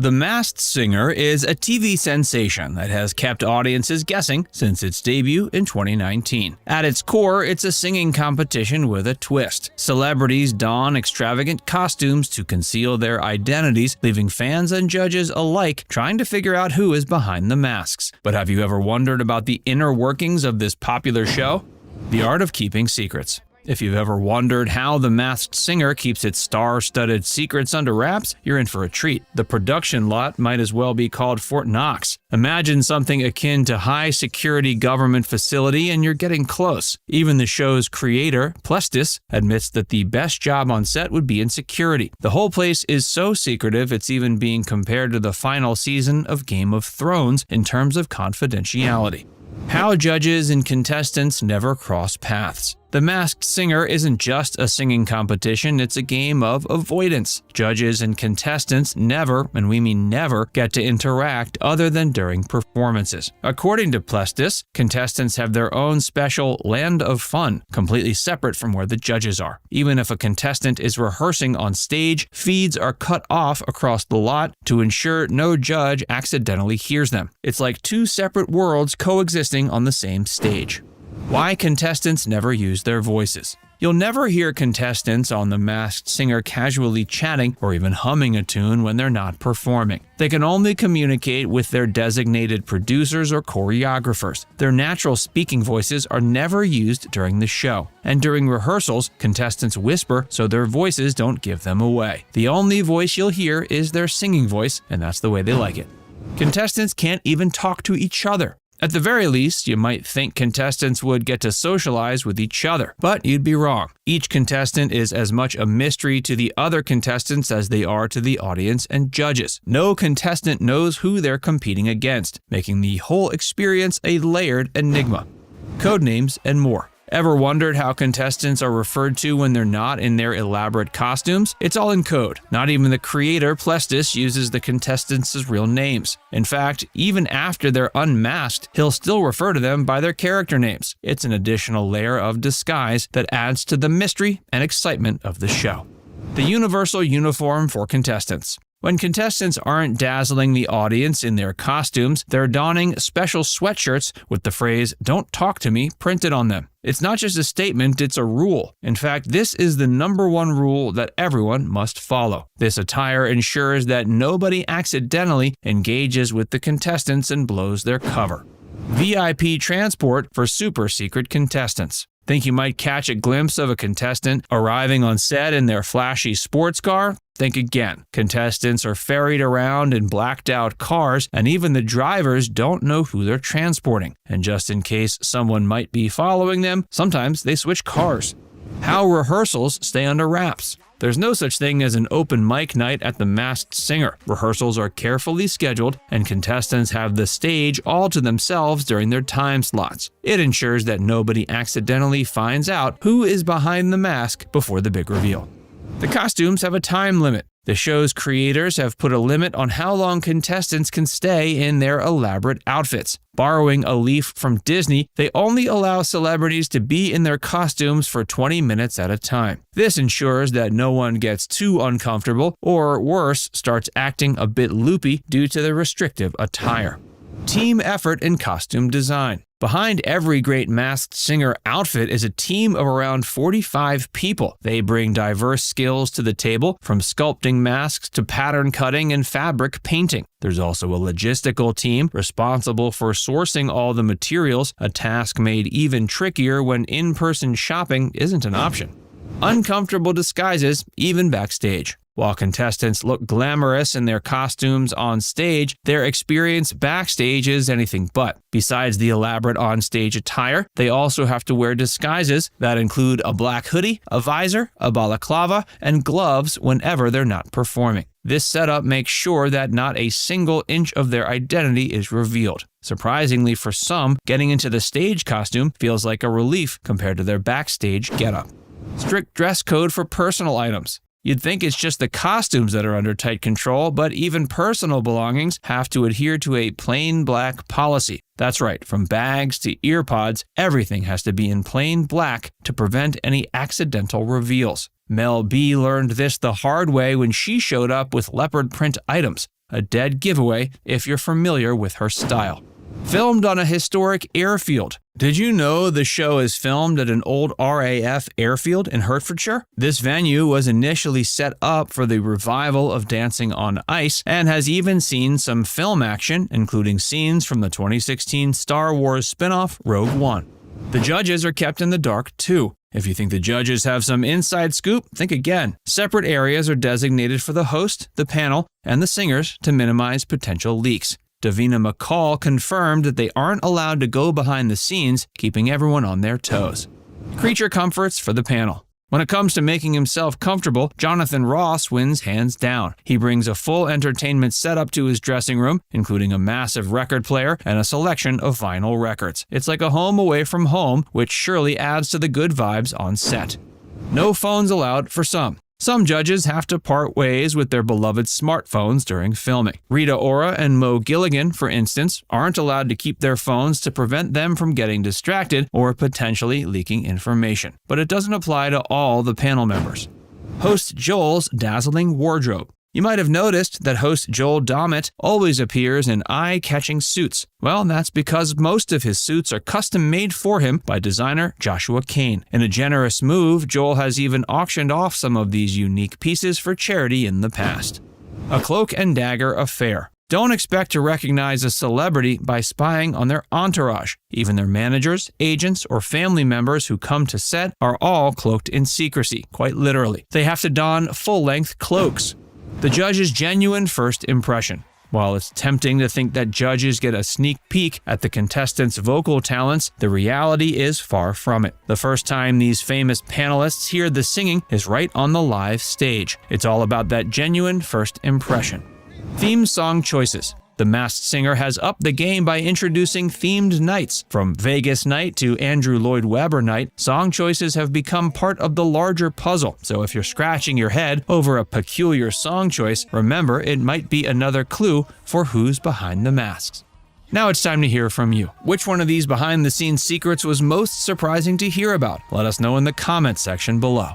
The Masked Singer is a TV sensation that has kept audiences guessing since its debut in 2019. At its core, it's a singing competition with a twist. Celebrities don extravagant costumes to conceal their identities, leaving fans and judges alike trying to figure out who is behind the masks. But have you ever wondered about the inner workings of this popular show? The art of keeping secrets. If you've ever wondered how The Masked Singer keeps its star-studded secrets under wraps, you're in for a treat. The production lot might as well be called Fort Knox. Imagine something akin to high-security government facility and you're getting close. Even the show's creator, Plestis, admits that the best job on set would be in security. The whole place is so secretive it's even being compared to the final season of Game of Thrones in terms of confidentiality. How judges and contestants never cross paths. The Masked Singer isn't just a singing competition, it's a game of avoidance. Judges and contestants never, and we mean never, get to interact other than during performances. According to Plestis, contestants have their own special land of fun, completely separate from where the judges are. Even if a contestant is rehearsing on stage, feeds are cut off across the lot to ensure no judge accidentally hears them. It's like two separate worlds coexisting on the same stage. Why contestants never use their voices. You'll never hear contestants on The Masked Singer casually chatting or even humming a tune when they're not performing. They can only communicate with their designated producers or choreographers. Their natural speaking voices are never used during the show. And during rehearsals, contestants whisper so their voices don't give them away. The only voice you'll hear is their singing voice, and that's the way they like it. Contestants can't even talk to each other. At the very least, you might think contestants would get to socialize with each other, but you'd be wrong. Each contestant is as much a mystery to the other contestants as they are to the audience and judges. No contestant knows who they're competing against, making the whole experience a layered enigma. Codenames and more. Ever wondered how contestants are referred to when they're not in their elaborate costumes? It's all in code. Not even the creator, Plestis, uses the contestants' real names. In fact, even after they're unmasked, he'll still refer to them by their character names. It's an additional layer of disguise that adds to the mystery and excitement of the show. The universal uniform for contestants. When contestants aren't dazzling the audience in their costumes, they're donning special sweatshirts with the phrase, "Don't talk to me," printed on them. It's not just a statement, it's a rule. In fact, this is the #1 rule that everyone must follow. This attire ensures that nobody accidentally engages with the contestants and blows their cover. VIP transport for super secret contestants. Think you might catch a glimpse of a contestant arriving on set in their flashy sports car? Think again. Contestants are ferried around in blacked out cars, and even the drivers don't know who they're transporting. And just in case someone might be following them, sometimes they switch cars. How rehearsals stay under wraps. There's no such thing as an open mic night at The Masked Singer. Rehearsals are carefully scheduled, and contestants have the stage all to themselves during their time slots. It ensures that nobody accidentally finds out who is behind the mask before the big reveal. The costumes have a time limit. The show's creators have put a limit on how long contestants can stay in their elaborate outfits. Borrowing a leaf from Disney, they only allow celebrities to be in their costumes for 20 minutes at a time. This ensures that no one gets too uncomfortable or, worse, starts acting a bit loopy due to the restrictive attire. Team effort in costume design. Behind every great Masked Singer outfit is a team of around 45 people. They bring diverse skills to the table, from sculpting masks to pattern cutting and fabric painting. There's also a logistical team responsible for sourcing all the materials, a task made even trickier when in-person shopping isn't an option. Uncomfortable disguises, even backstage. While contestants look glamorous in their costumes on stage, their experience backstage is anything but. Besides the elaborate on-stage attire, they also have to wear disguises that include a black hoodie, a visor, a balaclava, and gloves whenever they're not performing. This setup makes sure that not a single inch of their identity is revealed. Surprisingly for some, getting into the stage costume feels like a relief compared to their backstage getup. Strict dress code for personal items. You'd think it's just the costumes that are under tight control, but even personal belongings have to adhere to a plain black policy. That's right, from bags to earpods, everything has to be in plain black to prevent any accidental reveals. Mel B learned this the hard way when she showed up with leopard print items. a dead giveaway if you're familiar with her style. Filmed on a historic airfield. Did you know the show is filmed at an old RAF airfield in Hertfordshire? This venue was initially set up for the revival of Dancing on Ice and has even seen some film action, including scenes from the 2016 Star Wars spin-off Rogue One. The judges are kept in the dark too. If you think the judges have some inside scoop, think again. Separate areas are designated for the host, the panel, and the singers to minimize potential leaks. Davina McCall confirmed that they aren't allowed to go behind the scenes, keeping everyone on their toes. Creature comforts for the panel. When it comes to making himself comfortable, Jonathan Ross wins hands down. He brings a full entertainment setup to his dressing room, including a massive record player and a selection of vinyl records. It's like a home away from home, which surely adds to the good vibes on set. No phones allowed for some. Some judges have to part ways with their beloved smartphones during filming. Rita Ora and Mo Gilligan, for instance, aren't allowed to keep their phones to prevent them from getting distracted or potentially leaking information. But it doesn't apply to all the panel members. Host Joel's dazzling wardrobe. You might have noticed that host Joel Dommett always appears in eye-catching suits. Well, that's because most of his suits are custom-made for him by designer Joshua Kane. In a generous move, Joel has even auctioned off some of these unique pieces for charity in the past. A Cloak and Dagger affair. Don't expect to recognize a celebrity by spying on their entourage. Even their managers, agents, or family members who come to set are all cloaked in secrecy, quite literally. They have to don full-length cloaks. The judge's genuine first impression. While it's tempting to think that judges get a sneak peek at the contestants' vocal talents, the reality is far from it. The first time these famous panelists hear the singing is right on the live stage. It's all about that genuine first impression. Theme song choices. The Masked Singer has upped the game by introducing themed nights. From Vegas Night to Andrew Lloyd Webber Night, song choices have become part of the larger puzzle. So if you're scratching your head over a peculiar song choice, remember it might be another clue for who's behind the masks. Now it's time to hear from you. Which one of these behind-the-scenes secrets was most surprising to hear about? Let us know in the comments section below.